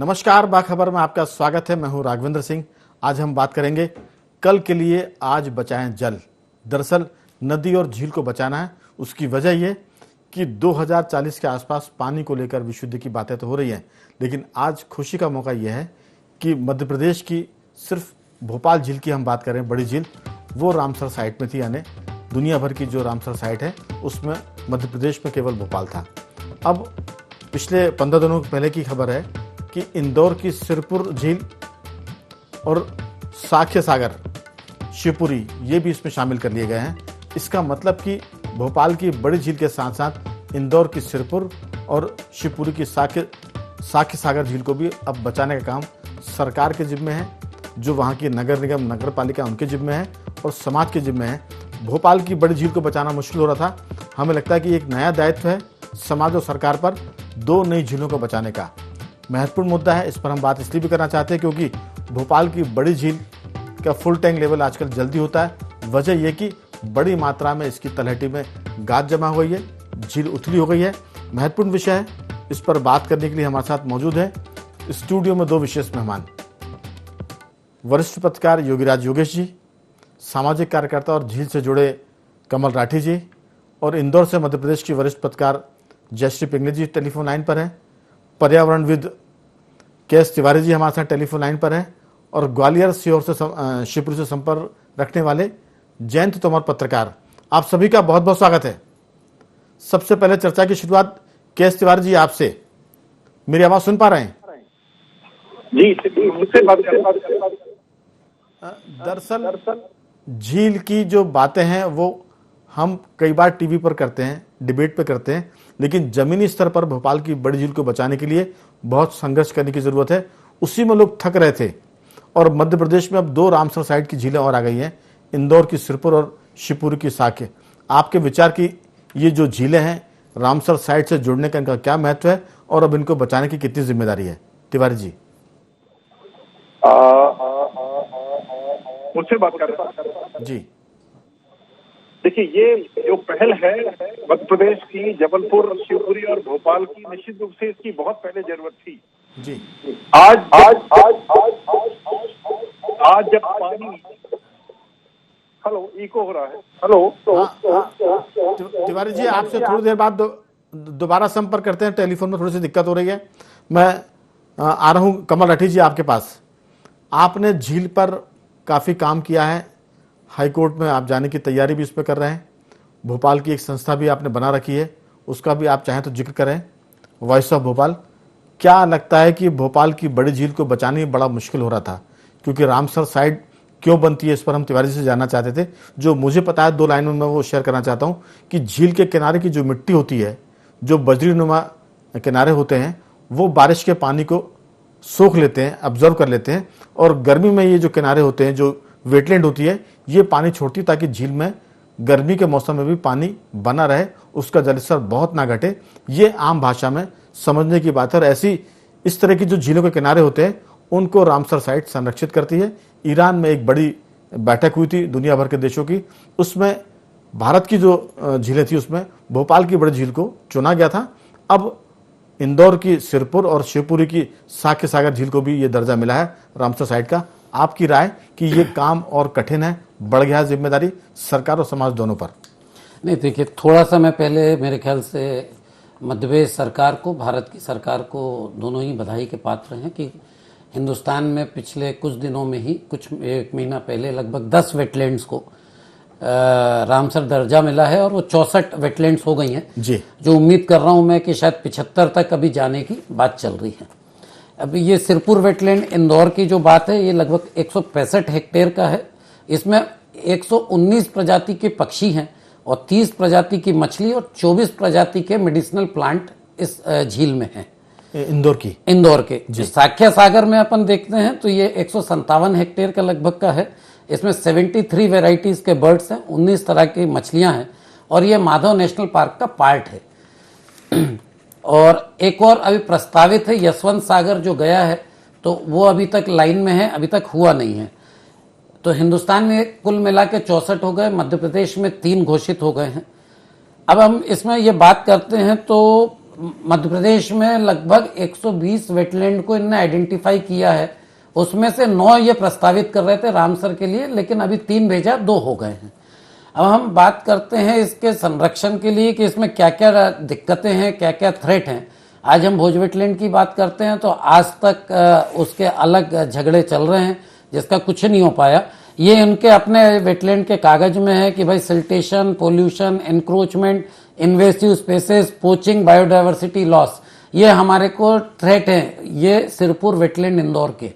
नमस्कार, बाखबर में आपका स्वागत है। मैं हूं राघवेंद्र सिंह। आज हम बात करेंगे कल के लिए आज बचाएं जल। दरअसल नदी और झील को बचाना है। उसकी वजह यह कि 2040 के आसपास पानी को लेकर विश्व युद्ध की बातें तो हो रही हैं, लेकिन आज खुशी का मौका यह है कि मध्य प्रदेश की सिर्फ भोपाल झील की हम बात करें, बड़ी झील, वो रामसर साइट में थी। यानी दुनिया भर की जो रामसर साइट है उसमें मध्य प्रदेश में केवल भोपाल था। अब पिछले 15 दिनों पहले की खबर है कि इंदौर की सिरपुर झील और साख्य सागर, शिवपुरी, ये भी इसमें शामिल कर लिए गए हैं। इसका मतलब कि भोपाल की बड़ी झील के साथ साथ इंदौर की सिरपुर और शिवपुरी की साख्य सागर झील को भी अब बचाने का काम सरकार के जिम्मे है, जो वहाँ की नगर निगम, नगर पालिका, उनके जिम्मे है और समाज के जिम्मे है। भोपाल की बड़ी झील को बचाना मुश्किल हो रहा था। हमें लगता है कि एक नया दायित्व है समाज और सरकार पर 2 नई झीलों को बचाने का। महत्वपूर्ण मुद्दा है। इस पर हम बात इसलिए भी करना चाहते हैं क्योंकि भोपाल की बड़ी झील का फुल टैंक लेवल आजकल जल्दी होता है। वजह यह कि बड़ी मात्रा में इसकी तलहटी में गाद जमा हुई है, झील उथली हो गई है। महत्वपूर्ण विषय है। इस पर बात करने के लिए हमारे साथ मौजूद है स्टूडियो में 2 विशेष मेहमान, वरिष्ठ पत्रकार योगीराज योगेश जी, सामाजिक कार्यकर्ता और झील से जुड़े कमल राठी जी, और इंदौर से मध्य प्रदेश की वरिष्ठ पत्रकार जयश्री पिंगले जी टेलीफोन लाइन पर हैं। पर्यावरणविद के.एस. तिवारी जी हमारे साथ टेलीफोन लाइन पर हैं और ग्वालियर, सीहोर से शिवपुरी से संपर्क रखने वाले जयंत तोमर पत्रकार। आप सभी का बहुत बहुत स्वागत है। सबसे पहले चर्चा की शुरुआत के.एस. तिवारी जी आपसे। मेरी आवाज सुन पा रहे हैं? जी, मुझसे बात करें। दरअसल झील की जो बातें हैं वो हम कई बार टीवी पर करते हैं, डिबेट पे करते हैं, लेकिन जमीनी स्तर पर भोपाल की बड़ी झील को बचाने के लिए बहुत संघर्ष करने की जरूरत है। उसी में लोग थक रहे थे और मध्य प्रदेश में अब 2 रामसर साइट की झीलें और आ गई हैं, इंदौर की सिरपुर और शिवपुरी की साख्य। आपके विचार की ये जो झीलें हैं रामसर साइट से जुड़ने का इनका क्या महत्व है और अब इनको बचाने की कितनी जिम्मेदारी है? तिवारी जी। मुझसे बात कर रहे जी। देखिए, ये जो पहल है मध्य प्रदेश की, जबलपुर, शिवपुरी और भोपाल की, निश्चित रूप से इसकी बहुत पहले जरूरत थी। जी। आज जब पानी, हेलो, इको हो रहा है, हेलो। तिवारी जी, आपसे थोड़ी देर बाद दोबारा संपर्क करते हैं। टेलीफोन में थोड़ी सी दिक्कत हो रही है। मैं आ रहा हूं कमल राठी जी आपके पास। आपने झील पर काफी काम किया है, हाईकोर्ट में आप जाने की तैयारी भी इस पर कर रहे हैं। भोपाल की एक संस्था भी आपने बना रखी है, उसका भी आप चाहें तो जिक्र करें, वॉइस ऑफ भोपाल। क्या लगता है कि भोपाल की बड़ी झील को बचाने बड़ा मुश्किल हो रहा था, क्योंकि रामसर साइट क्यों बनती है, इस पर हम तिवारी से जानना चाहते थे। जो मुझे पता है 2 लाइनों में मैं वो शेयर करना चाहता हूँ कि झील के किनारे की जो मिट्टी होती है, जो बजरीनुमा किनारे होते हैं, वो बारिश के पानी को सोख लेते हैं, ऑब्जर्व कर लेते हैं, और गर्मी में ये जो किनारे होते हैं, जो वेटलैंड होती है, ये पानी छोड़ती है ताकि झील में गर्मी के मौसम में भी पानी बना रहे, उसका जलस्तर बहुत ना घटे। ये आम भाषा में समझने की बात है। और ऐसी इस तरह की जो झीलों के किनारे होते हैं उनको रामसर साइट संरक्षित करती है। ईरान में एक बड़ी बैठक हुई थी दुनिया भर के देशों की, उसमें भारत की जो झीलें थी उसमें भोपाल की बड़ी झील को चुना गया था। अब इंदौर की सिरपुर और शिवपुरी की साख्य सागर झील को भी ये दर्जा मिला है रामसर साइट का। आपकी राय कि ये काम और कठिन है, बढ़ गया है जिम्मेदारी सरकार और समाज दोनों पर? नहीं, देखिए, थोड़ा समय पहले मेरे ख्याल से मध्य प्रदेश सरकार को, भारत की सरकार को दोनों ही बधाई के पात्र हैं कि हिंदुस्तान में पिछले कुछ दिनों में ही, कुछ 1 महीना पहले, लगभग 10 वेटलैंड्स को रामसर दर्जा मिला है और वो 64 वेटलैंड्स हो गई हैं जी। जो उम्मीद कर रहा हूं मैं कि शायद 75 तक अभी जाने की बात चल रही है। अभी ये सिरपुर वेटलैंड इंदौर की जो बात है, ये लगभग 165 हेक्टेयर का है। इसमें 119 प्रजाति के पक्षी हैं और 30 प्रजाति की मछली और 24 प्रजाति के मेडिसिनल प्लांट इस झील में हैं। इंदौर के जो साख्य सागर में अपन देखते हैं तो ये 157 हेक्टेयर का लगभग का है। इसमें 73 वेराइटीज के बर्ड्स हैं, 19 तरह की मछलियां हैं और ये माधव नेशनल पार्क का पार्ट है। और एक और अभी प्रस्तावित है यशवंत सागर, जो गया है तो वो अभी तक लाइन में है, अभी तक हुआ नहीं है। तो हिंदुस्तान में कुल मिला के 64 हो गए, मध्य प्रदेश में 3 घोषित हो गए हैं। अब हम इसमें ये बात करते हैं तो मध्य प्रदेश में लगभग 120 वेटलैंड को इनने आइडेंटिफाई किया है। उसमें से 9 ये प्रस्तावित कर रहे थे रामसर के लिए, लेकिन अभी 3 भेजा, 2 हो गए हैं। अब हम बात करते हैं इसके संरक्षण के लिए कि इसमें क्या क्या दिक्कतें हैं, क्या क्या थ्रेट हैं। आज हम भोज वेटलैंड की बात करते हैं तो आज तक उसके अलग झगड़े चल रहे हैं जिसका कुछ नहीं हो पाया। ये उनके अपने वेटलैंड के कागज में है कि भाई siltation, pollution, encroachment, invasive spaces, poaching, biodiversity loss, ये हमारे को थ्रेट हैं। ये सिरपुर वेटलैंड इंदौर के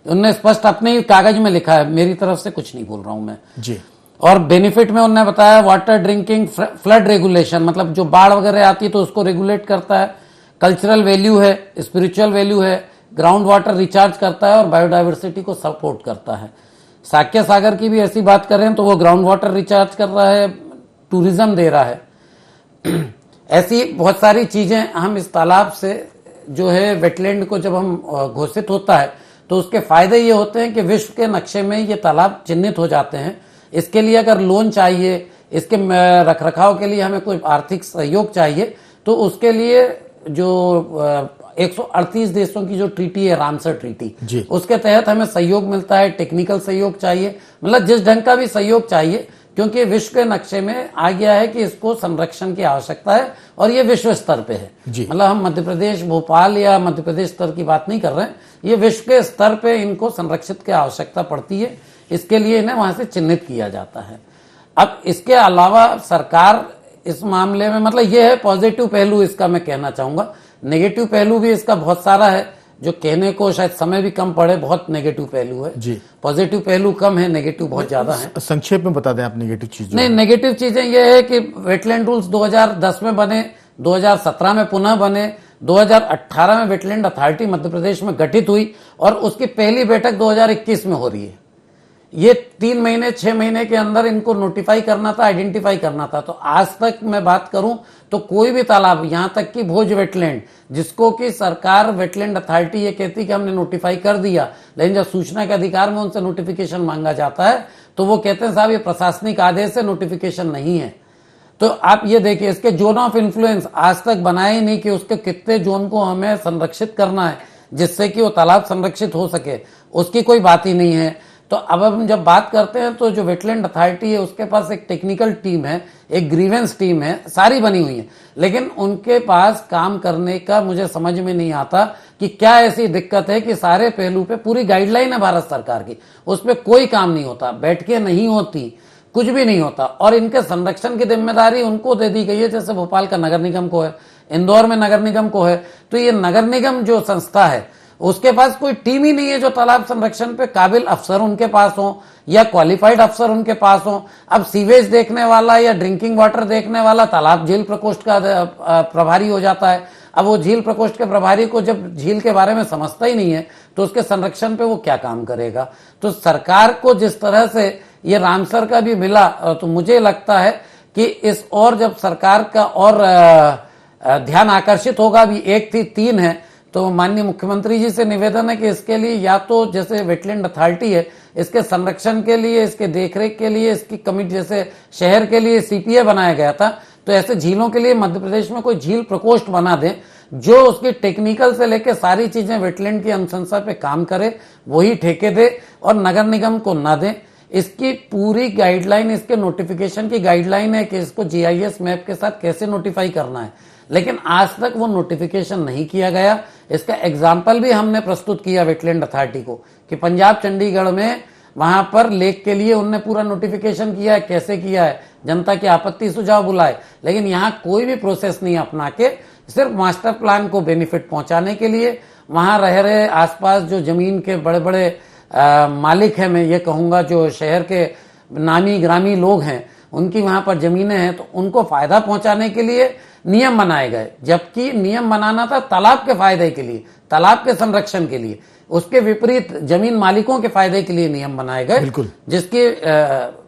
उनने स्पष्ट अपने ही कागज में लिखा है, मेरी तरफ से कुछ नहीं बोल रहा हूं मैं जी। और बेनिफिट में उन्होंने बताया वाटर ड्रिंकिंग, फ्लड रेगुलेशन, मतलब जो बाढ़ वगैरह आती है तो उसको रेगुलेट करता है, कल्चरल वैल्यू है, स्पिरिचुअल वैल्यू है, ग्राउंड वाटर रिचार्ज करता है और बायोडाइवर्सिटी को सपोर्ट करता है। साक्य सागर की भी ऐसी बात करें तो वो ग्राउंड वाटर रिचार्ज कर रहा है, टूरिज्म दे रहा है। ऐसी बहुत सारी चीजें हम इस तालाब से जो है वेटलैंड को जब हम घोषित होता है तो उसके फायदे ये होते हैं कि विश्व के नक्शे में ये तालाब चिन्हित हो जाते हैं। इसके लिए अगर लोन चाहिए, इसके रखरखाव के लिए हमें कोई आर्थिक सहयोग चाहिए तो उसके लिए जो 138 देशों की जो ट्रीटी है रामसर ट्रीटी, उसके तहत हमें सहयोग मिलता है। टेक्निकल सहयोग चाहिए, मतलब जिस ढंग का भी सहयोग चाहिए, क्योंकि विश्व के नक्शे में आ गया है कि इसको संरक्षण की आवश्यकता है और ये विश्व स्तर पे है। मतलब हम मध्य प्रदेश, भोपाल या मध्य प्रदेश स्तर की बात नहीं कर रहे हैं, ये विश्व के स्तर पे इनको संरक्षित की आवश्यकता पड़ती है। इसके लिए इन्हें वहां से चिन्हित किया जाता है। अब इसके अलावा सरकार इस मामले में, मतलब ये है पॉजिटिव पहलू इसका मैं कहना चाहूंगा। नेगेटिव पहलू भी इसका बहुत सारा है जो कहने को शायद समय भी कम पड़े, बहुत नेगेटिव पहलू है जी। पॉजिटिव पहलू कम है, नेगेटिव बहुत ज्यादा है। संक्षेप में बता दें आप नेगेटिव चीजें। नहीं, नेगेटिव चीजें ये है कि वेटलैंड रूल्स 2010 में बने, 2017 में पुनः बने, 2018 में वेटलैंड अथॉरिटी मध्य प्रदेश में गठित हुई और उसकी पहली बैठक 2021 में हो रही है। ये 3 महीने 6 महीने के अंदर इनको नोटिफाई करना था, आइडेंटिफाई करना था। तो आज तक मैं बात करूं तो कोई भी तालाब, यहां तक कि भोज वेटलैंड, जिसको कि सरकार वेटलैंड अथॉरिटी ये कहती कि हमने नोटिफाई कर दिया, लेकिन जब सूचना के अधिकार में उनसे नोटिफिकेशन मांगा जाता है तो वो कहते हैं साहब ये प्रशासनिक आदेश से नोटिफिकेशन नहीं है। तो आप ये देखिए, इसके जोन ऑफ इन्फ्लुएंस आज तक बनाए ही नहीं कि उसके कितने जोन को हमें संरक्षित करना है जिससे कि वो तालाब संरक्षित हो सके, उसकी कोई बात ही नहीं है। तो अब हम जब बात करते हैं तो जो वेटलैंड अथॉरिटी है उसके पास एक टेक्निकल टीम है, एक ग्रीवेंस टीम है, सारी बनी हुई है, लेकिन उनके पास काम करने का मुझे समझ में नहीं आता कि क्या ऐसी दिक्कत है कि सारे पहलू पे पूरी गाइडलाइन है भारत सरकार की, उस पर कोई काम नहीं होता, बैठकें नहीं होती, कुछ भी नहीं होता। और इनके संरक्षण की जिम्मेदारी उनको दे दी गई है, जैसे भोपाल का नगर निगम को है, इंदौर में नगर निगम को है। तो ये नगर निगम जो संस्था है उसके पास कोई टीम ही नहीं है जो तालाब संरक्षण पे काबिल अफसर उनके पास हो या क्वालिफाइड अफसर उनके पास हो। अब सीवेज देखने वाला या ड्रिंकिंग वाटर देखने वाला तालाब झील प्रकोष्ठ का प्रभारी हो जाता है। अब वो झील प्रकोष्ठ के प्रभारी को जब झील के बारे में समझता ही नहीं है तो उसके संरक्षण पे वो क्या काम करेगा। तो सरकार को जिस तरह से ये रामसर का भी मिला तो मुझे लगता है कि इस और जब सरकार का और ध्यान आकर्षित होगा, भी 1 थी 3 है, तो माननीय मुख्यमंत्री जी से निवेदन है कि इसके लिए या तो जैसे वेटलैंड अथॉरिटी है इसके संरक्षण के लिए, इसके देखरेख के लिए इसकी कमेटी, जैसे शहर के लिए सीपीए बनाया गया था, तो ऐसे झीलों के लिए मध्य प्रदेश में कोई झील प्रकोष्ठ बना दें जो उसकी टेक्निकल से लेकर सारी चीजें वेटलैंड की अनुशंसा पे काम करे, वही ठेके दे और नगर निगम को ना दे। इसकी पूरी गाइडलाइन, इसके नोटिफिकेशन की गाइडलाइन है कि इसको जीआईएस मैप के साथ कैसे नोटिफाई करना है, लेकिन आज तक वो नोटिफिकेशन नहीं किया गया। इसका एग्जाम्पल भी हमने प्रस्तुत किया वेटलैंड अथॉरिटी को कि पंजाब चंडीगढ़ में वहां पर लेक के लिए उनने पूरा नोटिफिकेशन किया है, कैसे किया है, जनता की आपत्ति सुझाव बुलाए, लेकिन यहाँ कोई भी प्रोसेस नहीं अपना के सिर्फ मास्टर प्लान को बेनिफिट पहुंचाने के लिए वहां रह रहे आसपास जो जमीन के बड़े बड़े मालिक हैं, मैं ये कहूंगा जो शहर के नामी ग्रामी लोग हैं, उनकी वहां पर जमीनें हैं, तो उनको फायदा पहुंचाने के लिए नियम बनाए गए, जबकि नियम बनाना था तालाब के फायदे के लिए, तालाब के संरक्षण के लिए। उसके विपरीत जमीन मालिकों के फायदे के लिए नियम बनाए गए, जिसकी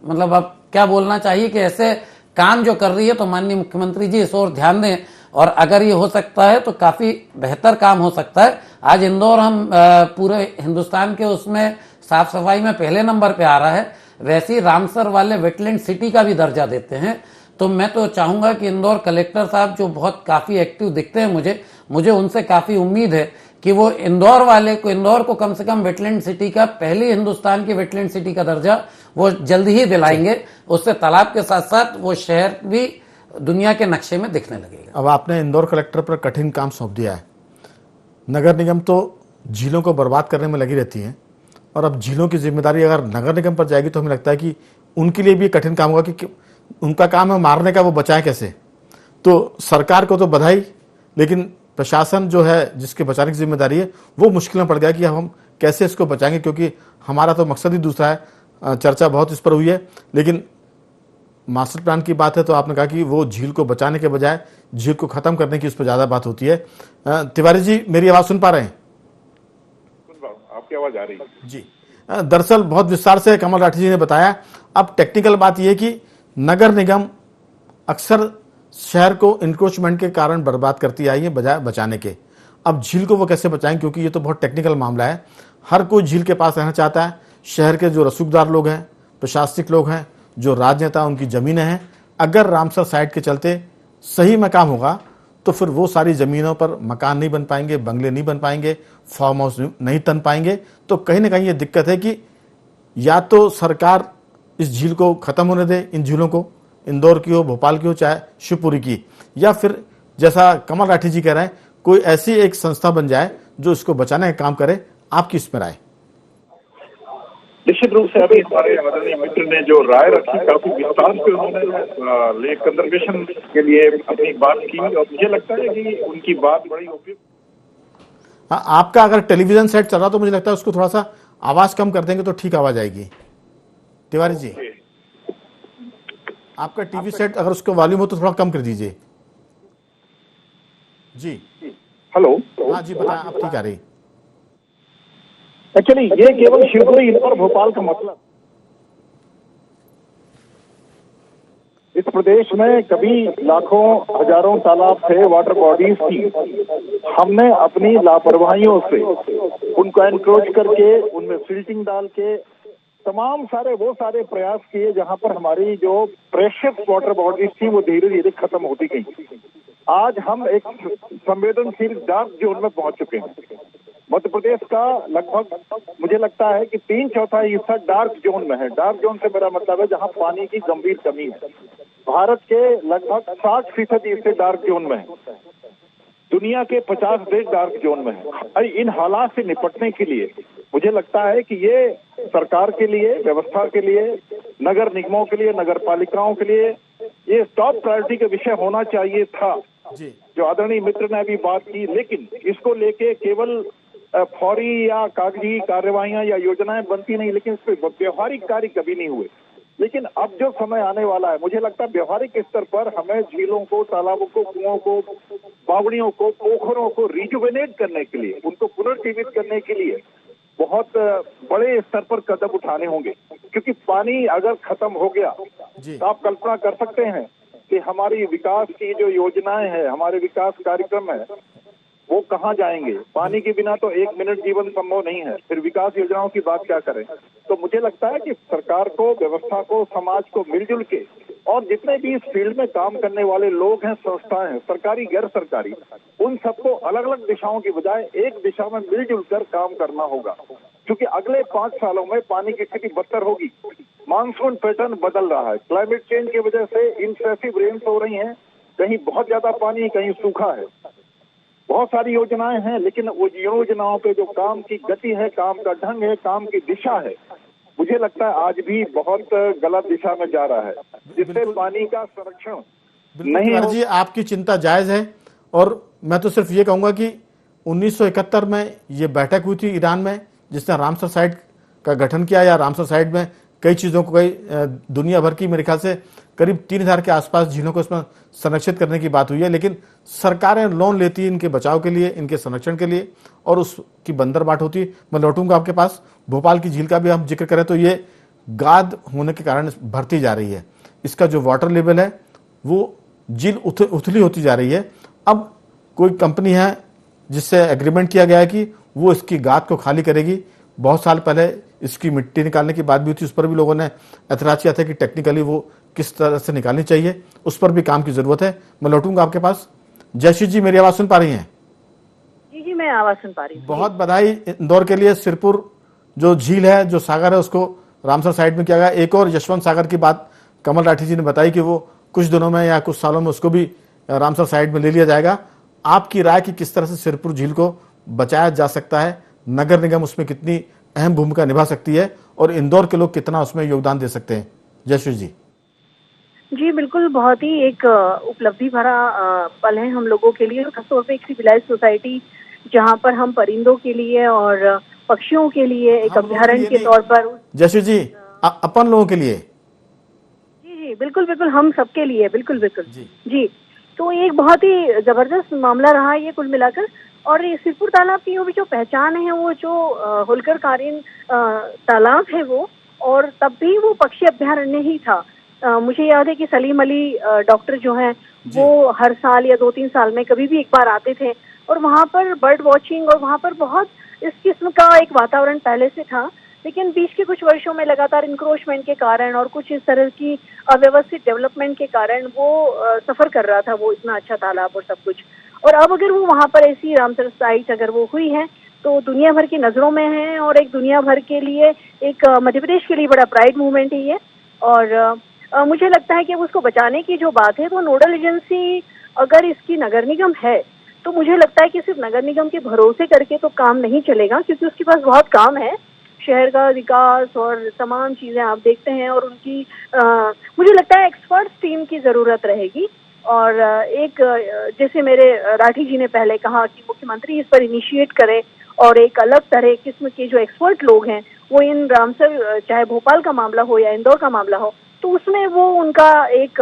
मतलब अब क्या बोलना चाहिए कि ऐसे काम जो कर रही है तो माननीय मुख्यमंत्री जी इस ओर ध्यान दें, और अगर ये हो सकता है तो काफी बेहतर काम हो सकता है। आज इंदौर हम पूरे हिंदुस्तान के उसमें साफ सफाई में पहले नंबर पे आ रहा है, वैसे ही रामसर वाले वेटलैंड सिटी का भी दर्जा देते हैं, तो मैं तो चाहूंगा कि इंदौर कलेक्टर साहब जो बहुत काफी एक्टिव दिखते हैं, मुझे उनसे काफी उम्मीद है कि वो इंदौर को कम से कम वेटलैंड सिटी का, पहली हिंदुस्तान की वेटलैंड सिटी का दर्जा वो जल्दी ही दिलाएंगे। उससे तालाब के साथ साथ वो शहर भी दुनिया के नक्शे में दिखने लगेगा। अब आपने इंदौर कलेक्टर पर कठिन काम सौंप दिया है। नगर निगम तो झीलों को बर्बाद करने में लगी रहती है, और अब झीलों की जिम्मेदारी अगर नगर निगम पर जाएगी तो हमें लगता है कि उनके लिए भी कठिन काम होगा कि उनका काम है मारने का, वो बचाएं कैसे। तो सरकार को तो बधाई, लेकिन प्रशासन जो है जिसके बचाने की जिम्मेदारी है वो मुश्किल में पड़ गया कि अब हम कैसे इसको बचाएंगे, क्योंकि हमारा तो मकसद ही दूसरा है। चर्चा बहुत इस पर हुई है, लेकिन मास्टर प्लान की बात है तो आपने कहा कि वो झील को बचाने के बजाय झील को खत्म करने की उस पर ज्यादा बात होती है। तिवारी जी, मेरी आवाज सुन पा रहे हैं? आपकी आवाज आ रही है जी। दरअसल बहुत विस्तार से कमल राठी जी ने बताया। अब टेक्निकल बात यह कि नगर निगम अक्सर शहर को इंक्रोचमेंट के कारण बर्बाद करती आई है बजाय बचाने के। अब झील को वो कैसे बचाएं, क्योंकि ये तो बहुत टेक्निकल मामला है। हर कोई झील के पास रहना चाहता है। शहर के जो रसूखदार लोग हैं, प्रशासनिक लोग हैं, जो राजनेता, उनकी ज़मीनें हैं। अगर रामसर साइट के चलते सही में काम होगा तो फिर वो सारी ज़मीनों पर मकान नहीं बन पाएंगे, बंगले नहीं बन पाएंगे, फार्म हाउस नहीं तन पाएंगे। तो कहीं ना कहीं ये दिक्कत है कि या तो सरकार इस झील को ख़त्म होने दे, इन झीलों को, इंदौर की हो, भोपाल की हो, चाहे शिवपुरी की, या फिर जैसा कमल राठी जी कह रहे हैं कोई ऐसी एक संस्था बन जाए जो इसको बचाने का काम करे। आपकी इसमें राय? निश्चित रूप से अभी हमारे आदरणीय मित्र ने जो राय रखी, काफी विस्तार से उन्होंने लेक कंजर्वेशन के लिए अपनी बात की, और मुझे लगता है कि उनकी बात बड़ी उपयुक्त। हाँ, आपका अगर टेलीविजन सेट चल रहा तो मुझे लगता है उसको थोड़ा सा आवाज कम कर देंगे तो ठीक आवाज आएगी। तिवारी जी, आपका टीवी सेट अगर उसका वॉल्यूम हो तो थोड़ा कम कर दीजिए। जी हेलो। हाँ जी, बताएं, आप ठीक आ रही। एक्चुअली ये केवल शिवपुरी, इंदौर, भोपाल का मतलब, इस प्रदेश में कभी लाखों हजारों तालाब थे, वाटर बॉडीज थी। हमने अपनी लापरवाहियों से उनको एनक्रोच करके, उनमें सिल्टिंग डाल के तमाम वो सारे प्रयास किए जहां पर हमारी जो प्रेशियस वाटर बॉडीज थी वो धीरे धीरे खत्म होती गई। आज हम एक संवेदनशील डार्क जोन में पहुंच चुके हैं। मध्य प्रदेश का लगभग मुझे लगता है कि 3/4 हिस्सा डार्क जोन में है। डार्क जोन से मेरा मतलब है जहां पानी की गंभीर कमी है। भारत के लगभग 60% हिस्से डार्क जोन में है। दुनिया के 50 देश डार्क जोन में है। इन हालात से निपटने के लिए मुझे लगता है कि ये सरकार के लिए, व्यवस्था के लिए, नगर निगमों के लिए, नगर पालिकाओं के लिए ये टॉप प्रायोरिटी का विषय होना चाहिए था, जो आदरणीय मित्र ने अभी बात की। लेकिन इसको लेके केवल फौरी या कागजी कार्यवाहियां या योजनाएं बनती नहीं, लेकिन इस पर व्यवहारिक कार्य कभी नहीं हुए। लेकिन अब जो समय आने वाला है, मुझे लगता है व्यवहारिक स्तर पर हमें झीलों को, तालाबों को, कुओं को, बावड़ियों को, पोखरों को रिजुवेनेट करने के लिए, उनको पुनर्जीवित करने के लिए बहुत बड़े स्तर पर कदम उठाने होंगे। क्योंकि पानी अगर खत्म हो गया तो आप कल्पना कर सकते हैं कि हमारी विकास की जो योजनाएं हैं, हमारे विकास कार्यक्रम है, वो कहाँ जाएंगे। पानी के बिना तो 1 मिनट जीवन संभव नहीं है, फिर विकास योजनाओं की बात क्या करें। तो मुझे लगता है कि सरकार को, व्यवस्था को, समाज को मिलजुल के, और जितने भी इस फील्ड में काम करने वाले लोग हैं, संस्थाएं हैं, सरकारी गैर सरकारी, उन सबको अलग अलग दिशाओं की बजाय एक दिशा में मिलजुल कर काम करना होगा। क्योंकि अगले 5 सालों में पानी की स्थिति बदतर होगी। मानसून पैटर्न बदल रहा है, क्लाइमेट चेंज की वजह से इंसेसिव रेन्स हो रही हैं, कहीं बहुत ज्यादा पानी, कहीं सूखा है। बहुत सारी योजनाएं हैं, लेकिन वो योजनाओं पे जो काम की गति है, काम का ढंग है, काम की दिशा है, मुझे लगता है आज भी बहुत गलत दिशा में जा रहा है, जिससे पानी का संरक्षण नहीं हो। जी, आपकी चिंता जायज है, और मैं तो सिर्फ ये कहूंगा कि 1971 में ये बैठक हुई थी ईरान में, जिसने रामसर साइट का गठन किया, या रामसर साइट में कई चीज़ों को, कई दुनिया भर की मेरे ख्याल से करीब 3000 के आसपास झीलों को इसमें संरक्षित करने की बात हुई है। लेकिन सरकारें लोन लेती है इनके बचाव के लिए, इनके संरक्षण के लिए, और उसकी बंदरबाट होती है। मैं लौटूंगा आपके पास। भोपाल की झील का भी हम जिक्र करें तो ये गाद होने के कारण भरती जा रही है। इसका जो वाटर लेवल है वो झील उथली होती जा रही है। अब कोई कंपनी है जिससे एग्रीमेंट किया गया है कि वो इसकी गाद को खाली करेगी। बहुत साल पहले इसकी मिट्टी निकालने की बात भी थी, उस पर भी लोगों ने ऐतराज किया था कि टेक्निकली वो किस तरह से निकालनी चाहिए, उस पर भी काम की जरूरत है। मैं लौटूंगा आपके पास। जयश्री जी, मेरी आवाज सुन पा रही हैं? जी जी, मैं आवाज सुन पा रही हूँ। बहुत बधाई इंदौर के लिए। सिरपुर जो झील है, जो सागर है, उसको रामसर साइड में किया गया। एक और यशवंत सागर की बात कमल राठी जी ने बताई कि वो कुछ दिनों में या कुछ सालों में उसको भी रामसर साइड में ले लिया जाएगा। आपकी राय कि किस तरह से सिरपुर झील को बचाया जा सकता है, नगर निगम उसमें कितनी अहम भूमिका निभा सकती है और इंदौर के लोग कितना उसमें योगदान दे सकते हैं? जयश्री जी। जी बिल्कुल, बहुत ही एक उपलब्धि भरा पल है हम लोगों के लिए, खासतौर पे एक सिविलाइज सोसाइटी जहाँ पर हम परिंदों के लिए और पक्षियों के लिए एक अभ्यारण्य के तौर पर। जयश्री जी, अपन लोगों के लिए? जी जी बिल्कुल बिल्कुल, हम सबके लिए, बिल्कुल बिल्कुल जी। तो एक बहुत ही जबरदस्त मामला रहा ये कुल मिलाकर। और ये सिरपुर तालाब की भी जो पहचान है, वो जो होलकर कालीन तालाब है वो, और तब भी वो पक्षी अभ्यारण्य ही था। मुझे याद है कि सलीम अली डॉक्टर जो हैं वो हर साल या 2-3 साल में कभी भी एक बार आते थे और वहाँ पर बर्ड वॉचिंग, और वहाँ पर बहुत इस किस्म का एक वातावरण पहले से था। लेकिन बीच के कुछ वर्षों में लगातार इंक्रोचमेंट के कारण और कुछ इस तरह की अव्यवस्थित डेवलपमेंट के कारण वो सफर कर रहा था वो इतना अच्छा तालाब और सब कुछ। और अब अगर वो वहाँ पर ऐसी रामसर साइट अगर वो हुई है तो दुनिया भर की नजरों में है, और एक दुनिया भर के लिए, एक मध्य प्रदेश के लिए बड़ा प्राइड मूवमेंट ही है। और मुझे लगता है कि अब उसको बचाने की जो बात है, तो नोडल एजेंसी अगर इसकी नगर निगम है, तो मुझे लगता है कि सिर्फ नगर निगम के भरोसे करके तो काम नहीं चलेगा, क्योंकि उसके पास बहुत काम है, शहर का विकास और तमाम चीजें आप देखते हैं। और उनकी मुझे लगता है एक्सपर्ट्स टीम की जरूरत रहेगी। और एक जैसे मेरे राठी जी ने पहले कहा कि मुख्यमंत्री इस पर इनिशिएट करे और एक अलग तरह किस्म के जो एक्सपर्ट लोग हैं वो इन रामसर, चाहे भोपाल का मामला हो या इंदौर का मामला हो, तो उसमें वो उनका एक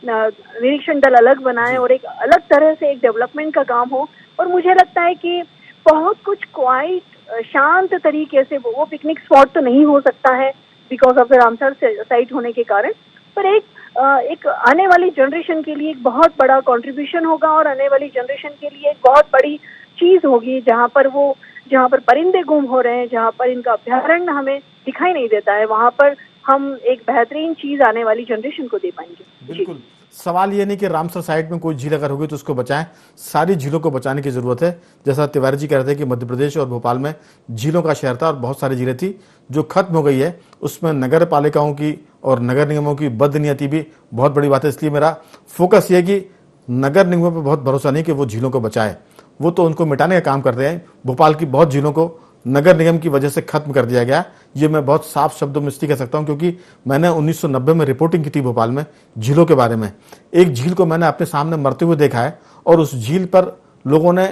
निरीक्षण दल अलग बनाए और एक अलग तरह से एक डेवलपमेंट का काम हो। और मुझे लगता है कि बहुत कुछ क्वाइट शांत तरीके से, वो पिकनिक स्पॉट तो नहीं हो सकता है because of the Ramsar site होने के कारण, पर एक आने वाली जनरेशन के लिए एक बहुत बड़ा कंट्रीब्यूशन होगा और आने वाली जनरेशन के लिए एक बहुत बड़ी चीज होगी, जहाँ पर परिंदे गुम हो रहे हैं, जहाँ पर इनका अभ्यारण्य हमें दिखाई नहीं देता है, वहाँ पर हम एक बेहतरीन चीज आने वाली जनरेशन को दे पाएंगे। बिल्कुल। सवाल ये नहीं कि रामसर साइट में कोई झील अगर होगी तो उसको बचाएं, सारी झीलों को बचाने की जरूरत है। जैसा तिवारी जी कह रहे थे कि मध्य प्रदेश और भोपाल में झीलों का शहर था और बहुत सारी झीलें थी जो खत्म हो गई है। उसमें नगर पालिकाओं की और नगर निगमों की बदनीयती भी बहुत बड़ी बात है। इसलिए मेरा फोकस ये है कि नगर निगमों पर बहुत भरोसा नहीं कि वो झीलों को बचाए, वो तो उनको मिटाने का काम कर रहे हैं। भोपाल की बहुत झीलों को नगर निगम की वजह से खत्म कर दिया गया, ये मैं बहुत साफ शब्दों में इसलिए कह सकता हूं क्योंकि मैंने 1990 में रिपोर्टिंग की थी भोपाल में झीलों के बारे में। एक झील को मैंने अपने सामने मरते हुए देखा है और उस झील पर लोगों ने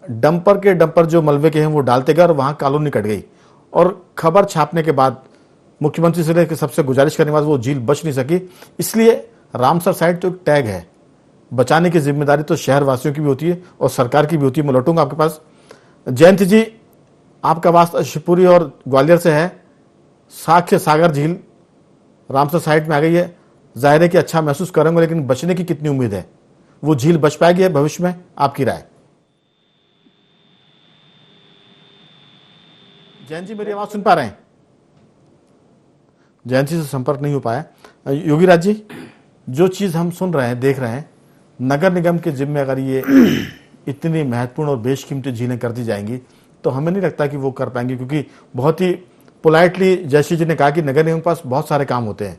डंपर जो मलबे के हैं वो डालते गए और वहां कॉलोनी कट गई। और खबर छापने के बाद मुख्यमंत्री से लेकर सबसे गुजारिश करने के बाद वो झील बच नहीं सकी। इसलिए रामसर साइट तो एक टैग है, बचाने की जिम्मेदारी तो शहर वासियों की भी होती है और सरकार की भी होती है। मैं लौटूंगा आपके पास। जयंत जी, आपका वास्ता शिवपुरी और ग्वालियर से है। साक्ष्य सागर झील रामसर साइट में आ गई है, जाहिर है कि अच्छा महसूस करेंगे, लेकिन बचने की कितनी उम्मीद है? वो झील बच पाएगी भविष्य में? आपकी राय? जयंत जी, मेरी आवाज सुन पा रहे हैं? जयंत जी से संपर्क नहीं हो पाया। योगीराज जी, जो चीज हम सुन रहे हैं, देख रहे हैं, नगर निगम के जिम्मे अगर ये इतनी महत्वपूर्ण और बेशकीमती झीलें कर दी जाएंगी तो हमें नहीं लगता कि वो कर पाएंगे, क्योंकि बहुत ही पोलाइटली जयश्री जी ने कहा कि नगर निगम के पास बहुत सारे काम होते हैं,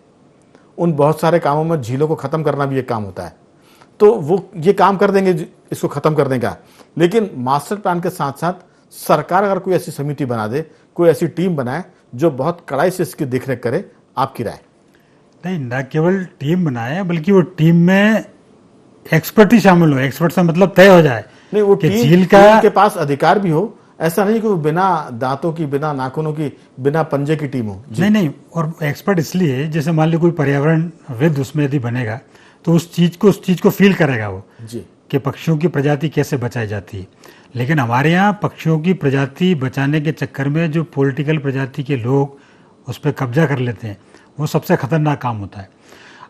उन बहुत सारे कामों में झीलों को खत्म करना भी एक काम होता है। तो वो ये काम कर देंगे इसको खत्म करने का, लेकिन मास्टर प्लान के साथ साथ सरकार अगर कोई ऐसी समिति बना दे, कोई ऐसी टीम बनाए जो बहुत कड़ाई से इसकी देखरेख करे, आपकी राय? नहीं, न केवल टीम बनाए बल्कि वो टीम में एक्सपर्ट ही शामिल हो। एक्सपर्ट से मतलब तय हो जाए नहीं, वो कि टीम के पास अधिकार भी हो, ऐसा नहीं कि वो बिना दांतों की, बिना नाखूनों की, बिना पंजे की टीम हो। नहीं, और एक्सपर्ट इसलिए, जैसे मान लो कोई पर्यावरणविद उसमें यदि बनेगा तो उस चीज को फील करेगा वो जी कि पक्षियों की प्रजाति कैसे बचाई जाती है। लेकिन हमारे यहाँ पक्षियों की प्रजाति बचाने के चक्कर में जो पॉलिटिकल प्रजाति के लोग उस पर कब्जा कर लेते हैं, वो सबसे खतरनाक काम होता है।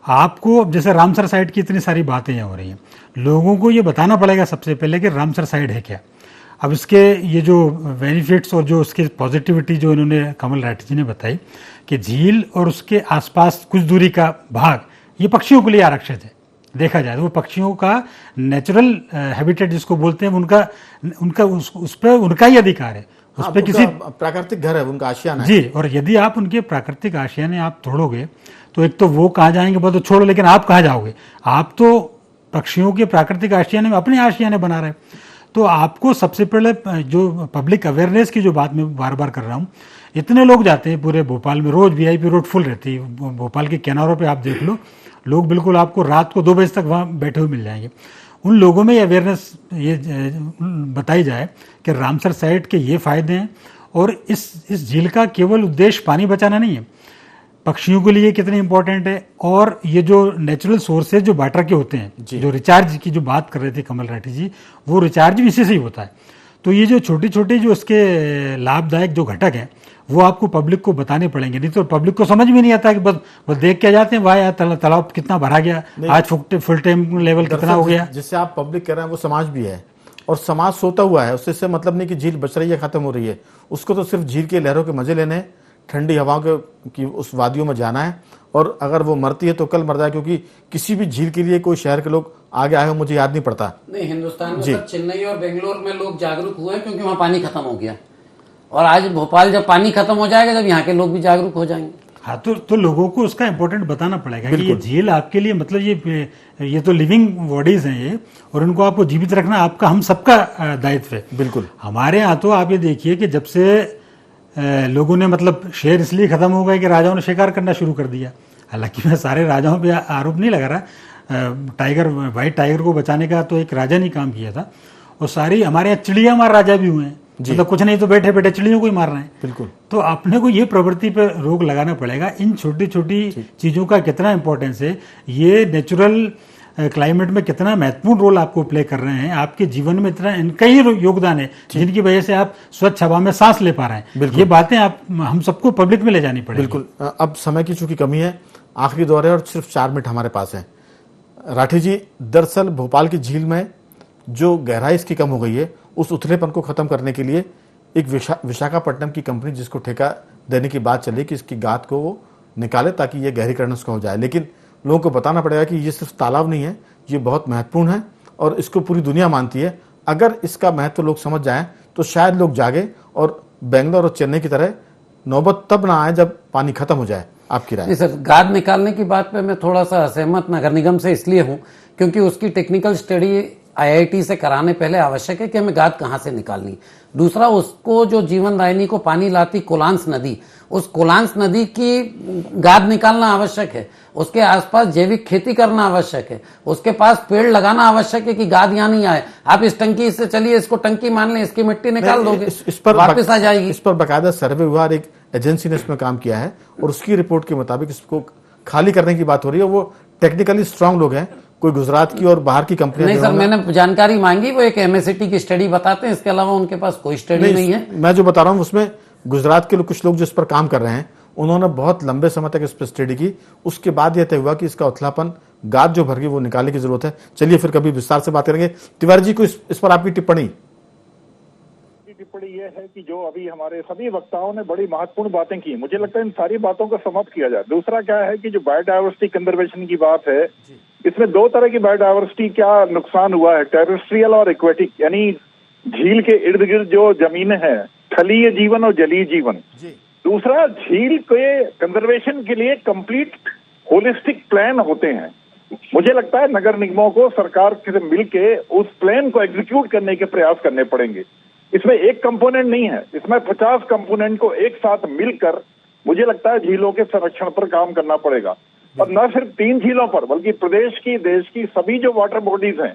आपको अब जैसे रामसर साइट की इतनी सारी बातें यहाँ हो रही हैं, लोगों को ये बताना पड़ेगा सबसे पहले कि रामसर साइट है क्या। अब इसके ये जो बेनिफिट्स और जो उसके पॉजिटिविटी जो इन्होंने कमल राठी जी ने बताई कि झील और उसके आसपास कुछ दूरी का भाग ये पक्षियों के लिए आरक्षित है। देखा जाए तो वो पक्षियों का नेचुरल हैबिटेट जिसको बोलते हैं, उनका उस पर उनका ही अधिकार है, उस हाँ, पर किसी प्राकृतिक घर है, उनका आशियाना है। जी। और यदि आप उनके प्राकृतिक आशियाने आप तोड़ोगे तो एक तो वो कहाँ जाएंगे, वो तो छोड़ो, लेकिन आप कहाँ जाओगे? आप तो पक्षियों के प्राकृतिक आशियाने में अपने आशियाने बना रहे हैं। तो आपको सबसे पहले जो पब्लिक अवेयरनेस की जो बात मैं बार बार कर रहा हूँ, इतने लोग जाते हैं पूरे भोपाल में, रोज वीआईपी रोड फुल रहती है। भोपाल के किनारों पे आप देख लो, लोग बिल्कुल आपको रात को 2 बजे तक वहाँ बैठे हुए मिल जाएंगे। उन लोगों में अवेयरनेस ये बताई जाए कि रामसर साइट के ये फायदे हैं, और इस झील का केवल उद्देश्य पानी बचाना नहीं है, पक्षियों के लिए कितनी इंपॉर्टेंट है, और ये जो नेचुरल सोर्सेज जो वाटर के होते हैं, जो रिचार्ज की जो बात कर रहे थे कमल राठी जी, वो रिचार्ज भी इसी से ही होता है। तो ये जो छोटी छोटी जो इसके लाभदायक जो घटक हैं, वो आपको पब्लिक को बताने पड़ेंगे, नहीं तो पब्लिक को समझ में नहीं आता कि बस देख के जाते हैं, वाह यार तालाब कितना भरा गया, आज फुल टाइम लेवल कितना हो गया। जिससे आप पब्लिक कह रहे हैं वो समाज भी है, और समाज सोता हुआ है। उससे मतलब नहीं कि झील बच रही है, खत्म हो रही है। उसको तो सिर्फ झील की लहरों के मजे लेने हैं, ठंडी हवाओं की उस वादियों में जाना है, और अगर वो मरती है तो कल मर जाए, क्योंकि किसी भी झील के लिए कोई शहर के लोग आगे आए हो मुझे याद नहीं पड़ता। नहीं, हिंदुस्तान में सब चेन्नई और बेंगलोर में लोग जागरूक हुए क्योंकि वहाँ पानी खत्म हो गया, और आज भोपाल जब पानी खत्म हो जाएगा जब यहाँ के लोग भी जागरूक हो जाएंगे। हाँ, तो लोगों को उसका इम्पोर्टेंट बताना पड़ेगा कि ये झील आपके लिए मतलब ये तो लिविंग बॉडीज हैं ये, और इनको आपको जीवित रखना आपका, हम सबका दायित्व है। बिल्कुल। हमारे यहाँ तो आप ये देखिए कि जब से लोगों ने मतलब शेर इसलिए खत्म हो गए कि राजाओं ने शिकार करना शुरू कर दिया। हालांकि मैं सारे राजाओं पे आरोप नहीं लगा रहा, व्हाइट टाइगर को बचाने का तो एक राजा ने काम किया था, और सारी हमारे यहाँ चिड़िया मार राजा भी हुए हैं, मतलब कुछ नहीं तो बैठे बैठे चिड़ियों को ही मार रहे हैं। बिल्कुल। तो अपने को ये प्रवृत्ति पर रोक लगाना पड़ेगा। इन छोटी छोटी चीजों का कितना इंपॉर्टेंस है, ये नेचुरल क्लाइमेट में कितना महत्वपूर्ण रोल आपको प्ले कर रहे हैं, आपके जीवन में इतना इनका ही योगदान है जिनकी वजह से आप स्वच्छ हवा में सांस ले पा रहे हैं। ये बातें हम सबको पब्लिक में ले जानी पड़ेगी। बिल्कुल। अब समय की चूंकि कमी है, आखिरी दौर है और सिर्फ 4 मिनट हमारे पास है। राठी जी, दरअसल भोपाल की झील में जो गहराई इसकी कम हो गई है, उस उथलेपन को खत्म करने के लिए एक विशाखापट्टनम की कंपनी जिसको ठेका देने की बात चली कि इसकी गाद को वो निकाले ताकि ये गहरीकरण उसका हो जाए, लेकिन लोगों को बताना पड़ेगा कि ये सिर्फ तालाब नहीं है, ये बहुत महत्वपूर्ण है और इसको पूरी दुनिया मानती है। अगर इसका महत्व लोग समझ जाएं तो शायद लोग जागे और बेंगलोर और चेन्नई की तरह नौबत तब ना आए जब पानी खत्म हो जाए। आपकी राय? सर, गाद निकालने की बात पे मैं थोड़ा सा असहमत नगर निगम से इसलिए हूं क्योंकि उसकी टेक्निकल स्टडी आईआईटी से कराने पहले आवश्यक है कि हमें गाद कहां से निकालनी। दूसरा, उसको जो जीवन दायिनी को पानी लाती कोलांस नदी, उस कोलांस नदी की गाद निकालना आवश्यक है। उसके आसपास जैविक खेती करना आवश्यक है। उसके पास पेड़ लगाना आवश्यक है कि गाद यहाँ नहीं आए। आप इस टंकी से चलिए, इसको टंकी मान लें, इसकी मिट्टी निकाल दोगे, इस पर वापस आ जाएगी। इस पर बाकायदा सर्वे हुआ, एक एजेंसी ने इसमें काम किया है और उसकी रिपोर्ट के मुताबिक इसको खाली करने की बात हो रही है। वो टेक्निकली स्ट्रांग लोग हैं, कोई गुजरात की और बाहर की कंपनी नहीं सर, मैंने जानकारी मांगी, वो एक एमएससीटी की स्टडी बताते हैं, इसके अलावा उनके पास कोई स्टडी नहीं है। मैं जो बता रहा हूं उसमें गुजरात के लोग, कुछ लोग जिस पर काम कर रहे हैं, उन्होंने बहुत लंबे समय तक इस पर स्टडी की। उसके बाद यह तय हुआ कि इसका उथलापन, गाद जो भर गई वो निकालने की जरूरत है। चलिए फिर कभी विस्तार से बात करेंगे। तिवारी जी को इस पर आपकी टिप्पणी? टिप्पणी यह है कि जो अभी हमारे सभी वक्ताओं ने बड़ी महत्वपूर्ण बातें की, मुझे लगता है इन सारी बातों को समाप्त किया जाए। दूसरा क्या है कि जो बायोडायवर्सिटी कंजर्वेशन की बात है, इसमें 2 तरह की बायोडायवर्सिटी क्या नुकसान हुआ है, टेरेस्ट्रियल और एक्वेटिक, यानी झील के इर्द गिर्द जो जमीन है, थलीय जीवन और जलीय जीवन। दूसरा, झील के कंजर्वेशन के लिए कंप्लीट होलिस्टिक प्लान होते हैं। मुझे लगता है नगर निगमों को सरकार से मिलके उस प्लान को एग्जीक्यूट करने के प्रयास करने पड़ेंगे। इसमें एक कंपोनेंट नहीं है, इसमें 50 कंपोनेंट को एक साथ मिलकर मुझे लगता है झीलों के संरक्षण पर काम करना पड़ेगा। और न सिर्फ 3 झीलों पर, बल्कि प्रदेश की, देश की सभी जो वाटर बॉडीज हैं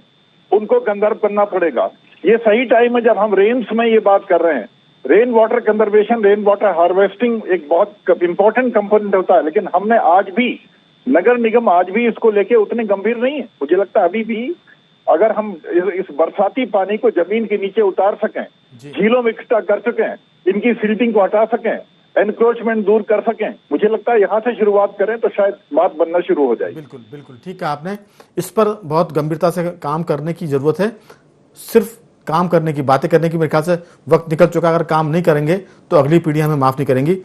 उनको कंजर्व करना पड़ेगा। ये सही टाइम है जब हम रेन्स में ये बात कर रहे हैं। Rain water conservation, rain water harvesting एक बहुत इंपॉर्टेंट कंपोनेंट होता है, लेकिन हमने आज भी, नगर निगम आज भी इसको लेके उतने गंभीर नहीं है। मुझे लगता है अभी भी अगर हम इस बरसाती पानी को जमीन के नीचे उतार सकें, झीलों में इकट्ठा कर सकें, इनकी सिल्टिंग को हटा सकें, एनक्रोचमेंट दूर कर सकें, मुझे लगता है यहाँ से शुरुआत करें तो शायद बात बनना शुरू हो जाएगी। बिल्कुल बिल्कुल ठीक कहा आपने। इस पर बहुत गंभीरता से काम करने की जरूरत है। सिर्फ काम करने की, बातें करने की मेरे ख्याल से वक्त निकल चुका। अगर काम नहीं करेंगे तो अगली पीढ़ी हमें माफ नहीं करेंगी।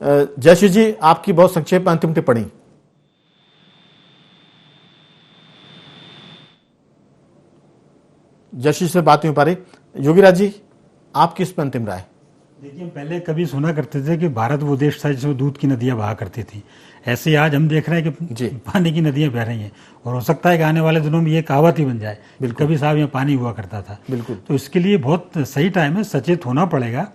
जयश्री जी, आपकी बहुत संक्षेप में अंतिम टिप्पणी। जशी से बात नहीं हो पा रही। योगीराज जी, आपकी इस पर अंतिम राय? देखिए, हम पहले कभी सुना करते थे कि भारत वो देश था जिसमें दूध की नदियां बहा करती थी। ऐसे ही आज हम देख रहे हैं कि पानी की नदियां बह रही हैं, और हो सकता है कि आने वाले दिनों में ये कहावत ही बन जाए, कभी साहब यहाँ पानी हुआ करता था। बिल्कुल। तो इसके लिए बहुत सही टाइम है, सचेत होना पड़ेगा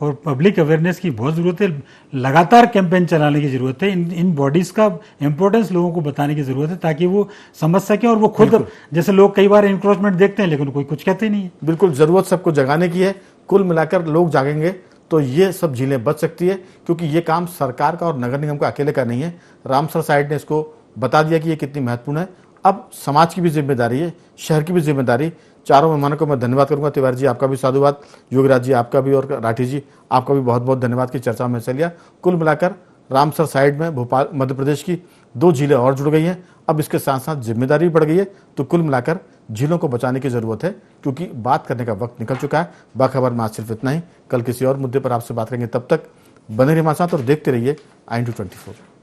और पब्लिक अवेयरनेस की बहुत ज़रूरत है। लगातार कैंपेन चलाने की ज़रूरत है। इन बॉडीज़ का इम्पोर्टेंस लोगों को बताने की ज़रूरत है, ताकि वो समझ सकें और वो खुद, जैसे लोग कई बार इंक्रोचमेंट देखते हैं लेकिन कोई कुछ कहते नहीं है। बिल्कुल, ज़रूरत सबको जगाने की है। कुल मिलाकर लोग जागेंगे तो ये सब झीलें बच सकती है, क्योंकि ये काम सरकार का और नगर निगम का अकेले का नहीं है। रामसर साइड ने इसको बता दिया कि ये कितनी महत्वपूर्ण है। अब समाज की भी जिम्मेदारी है, शहर की भी जिम्मेदारी। चारों मेहमानों को मैं धन्यवाद करूंगा। तिवारी जी, आपका भी साधुवाद। योगीराज जी, आपका भी, और राठी जी, आपका भी बहुत बहुत धन्यवाद की चर्चा में हिस्सा लिया। कुल मिलाकर रामसर साइड में भोपाल, मध्य प्रदेश की 2 झीलें और जुड़ गई हैं। अब इसके साथ साथ जिम्मेदारी बढ़ गई है। तो कुल मिलाकर झीलों को बचाने की जरूरत है, क्योंकि बात करने का वक्त निकल चुका है। बाखबर में आज सिर्फ इतना ही। कल किसी और मुद्दे पर आपसे बात करेंगे। तब तक बने रहिए हमारे साथ और देखते रहिए i24।